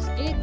SA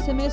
SMS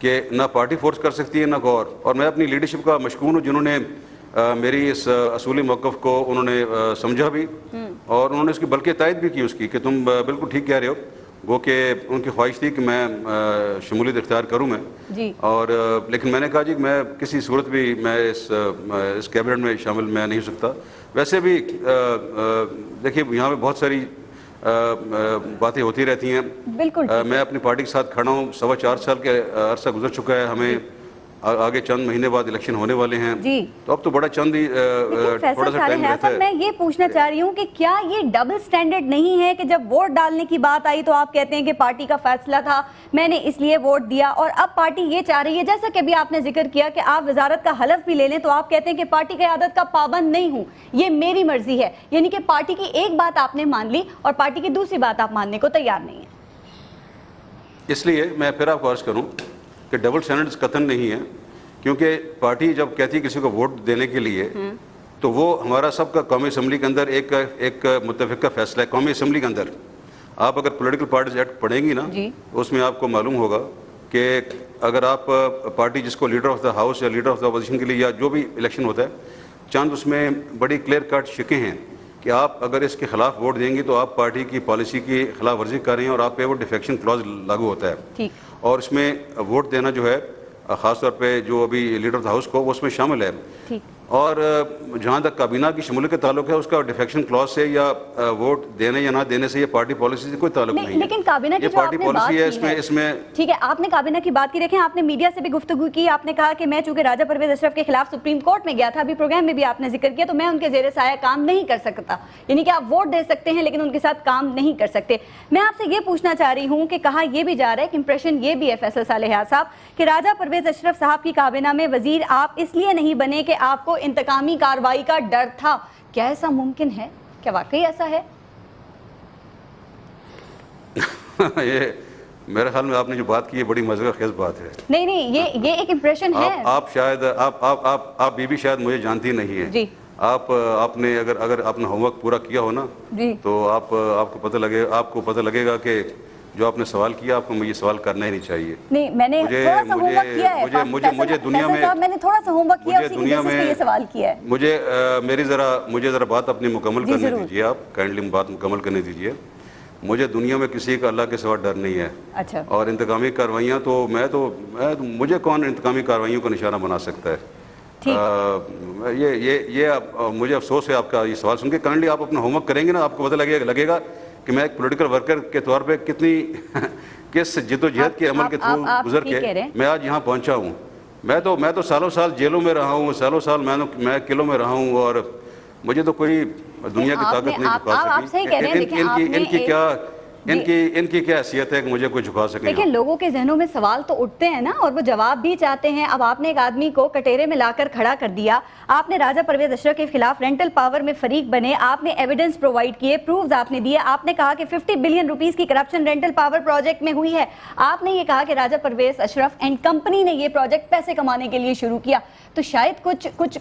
کہ نہ party force کر سکتی ہے نہ کوئی اور میں اپنی لیڈرشپ کا مشکور ہوں جنہوں نے میری اس اصولی موقف کو انہوں نے سمجھا بھی اور انہوں نے اس کی بلکہ تائید بھی کی اس کی کہ تم بالکل ٹھیک کہہ رہے ہو وہ کہ ان کی خواہش تھی کہ میں شمولیت اختیار کروں میں جی اور لیکن میں نے کہا جی کہ میں کسی صورت بھی میں اس کیبنٹ میں شامل میں نہیں ہو سکتا. ویسے بھی دیکھیے یہاں پہ بہت ساری باتیں ہوتی رہتی ہیں. بالکل میں اپنی پارٹی کے ساتھ کھڑا ہوں 4.25 سال کے عرصہ گزر چکا ہے. ہمیں آگے چند مہینے بعد الیکشن ہونے والے ہیں جی تو اب تو بڑا چند ہی تھوڑا سا ٹائم رہتا ہے. میں یہ پوچھنا چاہ رہی ہوں کہ کیا یہ ڈبل سٹینڈرڈ نہیں ہے کہ جب ووٹ ڈالنے کی بات آئی تو آپ کہتے ہیں کہ پارٹی کا فیصلہ تھا میں نے اس لیے ووٹ دیا اور اب پارٹی یہ چاہ رہی ہے جیسا کہ ابھی آپ نے ذکر کیا کہ آپ وزارت کا حلف بھی لے لیں تو آپ کہتے ہیں کہ پارٹی قیادت کا پابند نہیں ہوں یہ میری مرضی ہے یعنی کہ پارٹی کی ایک بات آپ نے مان لی اور پارٹی کی دوسری بات آپ ماننے کو تیار نہیں ہیں. اس لیے میں پھر آپ کو عرض کروں کہ ڈبل سٹینڈرڈ قطعاً نہیں ہے کیونکہ پارٹی جب کہتی ہے کسی کو ووٹ دینے کے لیے تو وہ ہمارا سب کا قومی اسمبلی کے اندر ایک متفقہ فیصلہ ہے. قومی اسمبلی کے اندر آپ اگر پولیٹیکل پارٹیز ایکٹ پڑھیں گی نا اس میں آپ کو معلوم ہوگا کہ اگر آپ پارٹی جس کو لیڈر آف دا ہاؤس یا لیڈر آف دا اپوزیشن کے لیے یا جو بھی الیکشن ہوتا ہے چند اس میں بڑی کلیئر کٹ شکیں ہیں کہ آپ اگر اس کے خلاف ووٹ دیں گی تو آپ پارٹی کی پالیسی کی خلاف ورزی کر رہے ہیں اور آپ پہ وہ ڈیفیکشن کلاز لاگو ہوتا ہے. اور اس میں ووٹ دینا جو ہے خاص طور پہ جو ابھی لیڈر آف دا ہاؤس کو وہ اس میں شامل ہے. اور جہاں تک کابینہ کی شمولیت کا تعلق ہے اس کا ڈیفیکشن کلاز سے یا ووٹ دینے یا نہ دینے سے یہ پارٹی پالیسی سے کوئی تعلق نہیں ہے. لیکن کابینہ کی یہ جو پارٹی آپ نے بات پالیسی ہے کی اس میں ٹھیک ہے آپ نے کابینہ کی بات کی. دیکھیں آپ نے میڈیا سے بھی گفتگو کی آپ نے کہا کہ میں چونکہ راجہ پرویز اشرف کے خلاف سپریم کورٹ میں گیا تھا ابھی پروگرام میں بھی آپ نے ذکر کیا تو میں ان کے زیر سایہ کام نہیں کر سکتا یعنی کہ آپ ووٹ دے سکتے ہیں لیکن ان کے ساتھ کام نہیں کر سکتے. میں آپ سے یہ پوچھنا چاہ رہی ہوں کہ کہا یہ بھی جا رہا ہے کہ امپریشن یہ بھی ہے فیصل صالح حیات صاحب کہ راجہ پرویز اشرف صاحب کی کابینہ میں وزیر آپ اس لیے نہیں بنے کہ آپ کو انتقامی کارروائی کا ڈر تھا. کیا ایسا ممکن ہے؟ کیا واقعی ایسا ہے؟ یہ میرے خیال میں آپ نے جو بات کی ہے بڑی مزہ خیز بات ہے. نہیں یہ ایک امپریشن ہے. آپ شاید آپ بھی شاید مجھے جانتی نہیں ہے جی آپ نے اگر آپ نے ہوم ورک پورا کیا ہو نا تو آپ کو پتہ لگے گا کہ جو آپ نے سوال کیا آپ کو یہ سوال کرنا ہی نہیں چاہیے. نہیں میں نے تھوڑا سا ہوم ورک کیا ہے مجھے دنیا میں نے تھوڑا سا ہوم ورک کیا اسی کی بیسس پہ یہ سوال کیا ہے. مجھے ذرا بات اپنی مکمل کرنے دیجیے. آپ کائنڈلی بات مکمل کرنے دیجیے. مجھے دنیا میں کسی کا اللہ کے سوا ڈر نہیں ہے. اچھا اور انتقامی کارروائیاں تو مجھے کون انتقامی کارروائیوں کا نشانہ بنا سکتا ہے. یہ مجھے افسوس ہے آپ کا یہ سوال سن کے. کائنڈلی آپ اپنا ہوم ورک کریں گے نا آپ کو پتہ لگے گا کہ میں ایک پولیٹیکل ورکر کے طور پہ کس جد و جہد کے عمل کے تھرو گزر کے میں آج یہاں پہنچا ہوں. میں تو سالوں سال جیلوں میں رہا ہوں سالوں سال میں قلعوں میں رہا ہوں اور مجھے تو کوئی دنیا کی طاقت نہیں جھکا سکی. ان کی کیا حیثیت ہے کہ مجھے کوئی جھکا سکے. دیکھیں لوگوں کے ذہنوں میں سوال تو اٹھتے ہیں نا اور وہ جواب بھی چاہتے ہیں. اب آپ نے ایک آدمی کو کٹہرے میں لا کر کھڑا کر دیا. آپ نے راجہ پرویز اشرف کے خلاف رینٹل پاور میں فریق بنے. آپ نے ایویڈنس پرووائڈ کیے پروفز آپ نے دیے. آپ نے کہا کہ 50 بلین روپیز کی کرپشن رینٹل پاور پروجیکٹ میں ہوئی ہے. آپ نے یہ کہا کہ راجہ پرویز اشرف اینڈ کمپنی نے یہ پروجیکٹ پیسے کمانے کے لیے شروع کیا. تو شاید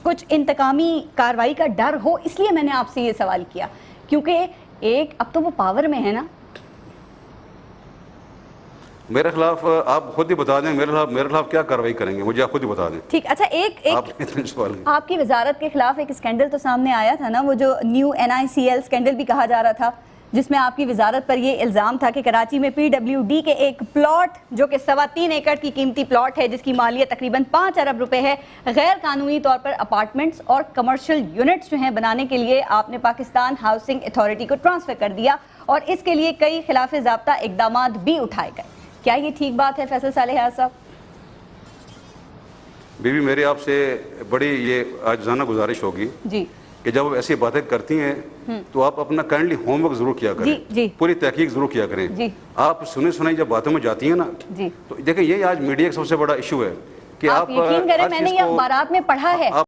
کچھ انتقامی کارروائی کا ڈر ہو اس لیے میں نے آپ سے یہ سوال کیا کیونکہ اب تو وہ پاور میں ہے نا. میرے خلاف آپ خود ہی بتا دیں میرے خلاف کیا کارروائی کریں گے مجھے آپ خود ہی بتا دیں. ٹھیک اچھا ایک آپ کی وزارت کے خلاف ایک اسکینڈل تو سامنے آیا تھا نا وہ جو نیو NICL اسکینڈل بھی کہا جا رہا تھا جس میں آپ کی وزارت پر یہ الزام تھا کہ کراچی میں PWD کے ایک پلاٹ جو کہ 3.25 ایکڑ کی قیمتی پلاٹ ہے جس کی مالیت تقریباً 5 ارب روپے ہے غیر قانونی طور پر اپارٹمنٹس اور کمرشل یونٹس جو ہیں بنانے کے لیے آپ نے پاکستان ہاؤسنگ اتھارٹی کو ٹرانسفر کر دیا اور اس کے لیے کئی خلاف ضابطہ اقدامات بھی اٹھائے گئے. کیا یہ ٹھیک بات ہے فیصل صالح حیات صاحب؟ بیوی میری آپ سے بڑی یہ عاجزانہ گزارش ہوگی جی کہ جب آپ ایسی باتیں کرتی ہیں تو آپ اپنا کائنڈلی ہوم ورک ضرور کیا کریں. پوری تحقیق ضرور کیا کریں. آپ سنائی جب باتوں میں جاتی ہیں نا تو دیکھیں یہ آج میڈیا کا سب سے بڑا ایشو ہے کہ آپ یقین کریں میں نے یہ اخبارات میں پڑھا ہے